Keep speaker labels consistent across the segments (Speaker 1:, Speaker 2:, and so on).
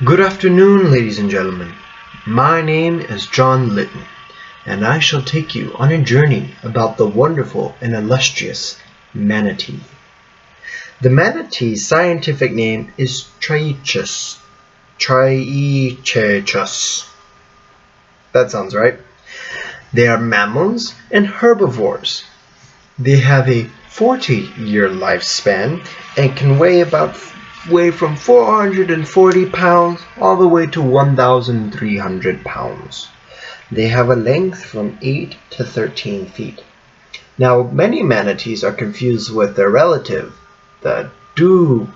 Speaker 1: Good afternoon, ladies and gentlemen. My name is John Litton, and I shall take you on a journey about the wonderful and illustrious manatee. The manatee's scientific name is Triechus. Triechus. That sounds right. They are mammals and herbivores. They have a 40-year lifespan and can weigh from 440 pounds all the way to 1,300 pounds. They have a length from 8 to 13 feet. Now, many manatees are confused with their relative, the dugongs,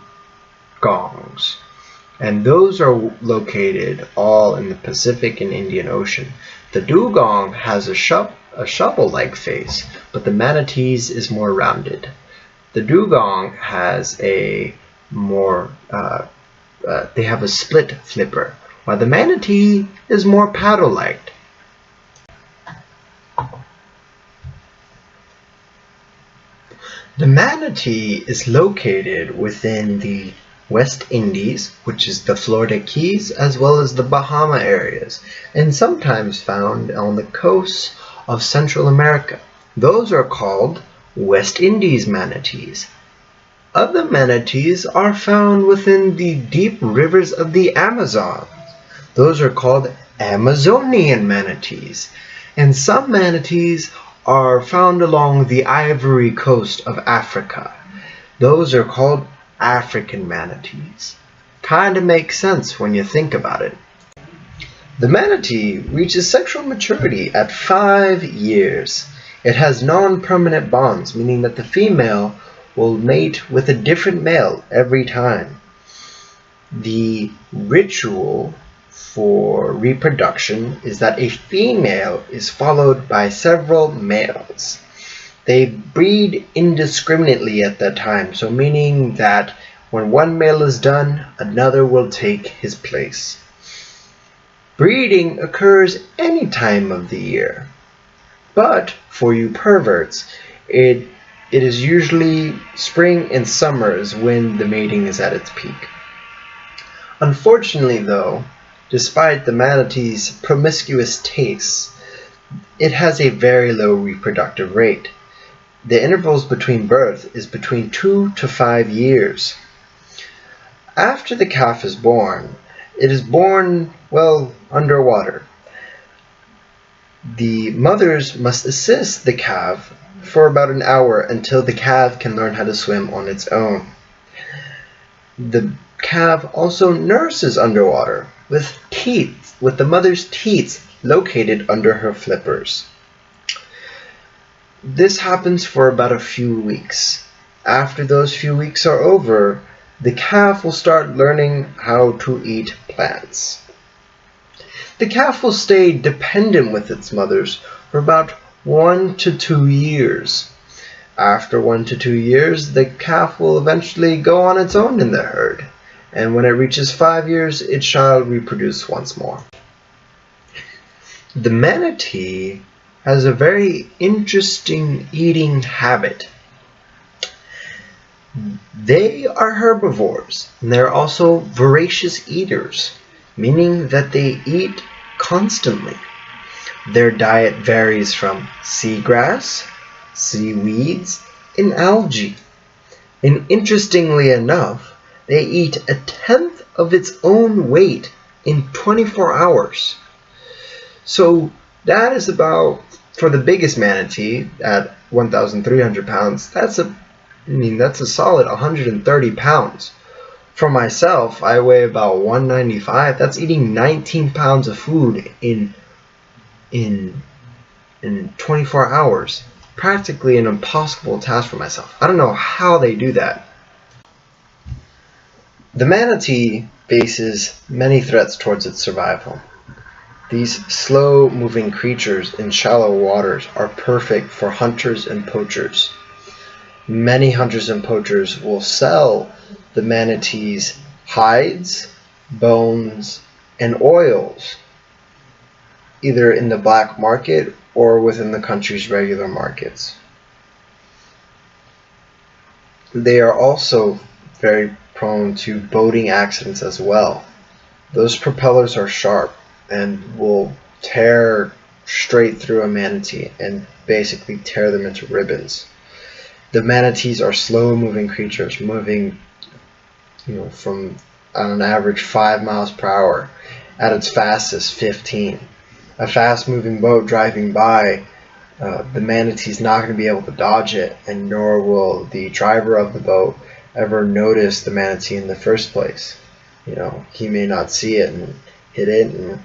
Speaker 1: and those are located all in the Pacific and Indian Ocean. The dugong has a shovel-like face, but the manatee's is more rounded. The dugong has they have a split flipper, while the manatee is more paddle-like. The manatee is located within the West Indies, which is the Florida Keys, as well as the Bahama areas, and sometimes found on the coasts of Central America. Those are called West Indies manatees. Other manatees are found within the deep rivers of the Amazon. Those are called Amazonian manatees. And some manatees are found along the Ivory Coast of Africa. Those are called African manatees. Kinda makes sense when you think about it. The manatee reaches sexual maturity at 5 years. It has non-permanent bonds, meaning that the female will mate with a different male every time. The ritual for reproduction is that a female is followed by several males. They breed indiscriminately at that time, so meaning that when one male is done, another will take his place. Breeding occurs any time of the year, but for you perverts, it is usually spring and summers when the mating is at its peak. Unfortunately though, despite the manatee's promiscuous tastes, it has a very low reproductive rate. The intervals between birth is between 2 to 5 years. After the calf is born, it is born, underwater. The mothers must assist the calf for about an hour until the calf can learn how to swim on its own. The calf also nurses underwater with the mother's teats located under her flippers. This happens for about a few weeks. After those few weeks are over, the calf will start learning how to eat plants. The calf will stay dependent with its mothers for about 1 to 2 years. After 1 to 2 years, the calf will eventually go on its own in the herd, and when it reaches 5 years, it shall reproduce once more. The manatee has a very interesting eating habit. They are herbivores, and they're also voracious eaters, meaning that they eat constantly. Their diet varies from seagrass, seaweeds, and algae. And interestingly enough, they eat 1/10 of its own weight in 24 hours. So that is about, for the biggest manatee at 1,300 pounds, that's a solid 130 pounds. For myself, I weigh about 195. That's eating 19 pounds of food in 24 hours. Practically an impossible task for myself. I don't know how they do that. The manatee faces many threats towards its survival. These slow-moving creatures in shallow waters are perfect for hunters and poachers. Many hunters and poachers will sell the manatee's hides, bones, and oils, either in the black market or within the country's regular markets. They are also very prone to boating accidents as well. Those propellers are sharp and will tear straight through a manatee and basically tear them into ribbons. The manatees are slow-moving creatures, moving, from on an average 5 miles per hour, at its fastest 15. A fast-moving boat driving by, the manatee's not going to be able to dodge it, and nor will the driver of the boat ever notice the manatee in the first place. He may not see it and hit it, and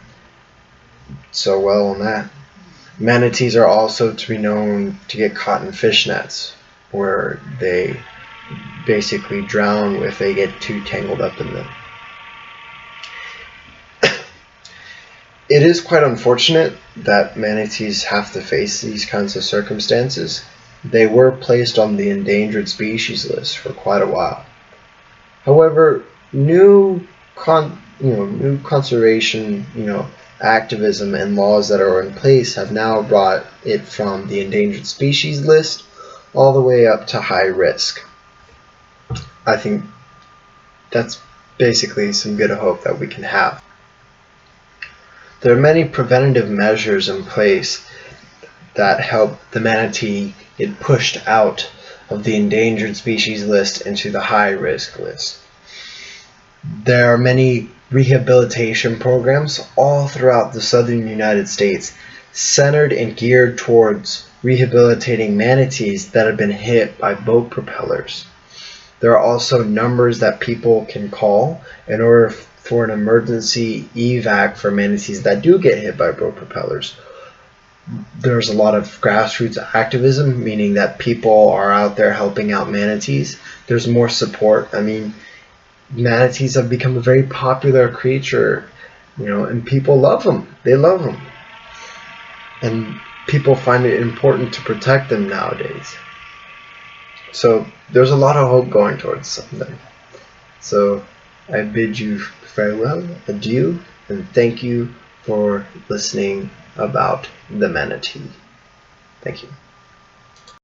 Speaker 1: so well on that. Manatees are also to be known to get caught in fish nets, where they basically drown if they get too tangled up in them. It is quite unfortunate that manatees have to face these kinds of circumstances. They were placed on the endangered species list for quite a while. However, new conservation, activism and laws that are in place have now brought it from the endangered species list all the way up to high risk. I think that's basically some good hope that we can have. There are many preventative measures in place that help the manatee get pushed out of the endangered species list into the high risk list. There are many rehabilitation programs all throughout the southern United States centered and geared towards rehabilitating manatees that have been hit by boat propellers. There are also numbers that people can call in order for an emergency evac for manatees that do get hit by boat propellers. There's a lot of grassroots activism, meaning that people are out there helping out manatees. There's more support. Manatees have become a very popular creature, and people love them. They love them. And people find it important to protect them nowadays. So there's a lot of hope going towards something. So I bid you farewell, adieu, and thank you for listening about the manatee. Thank you.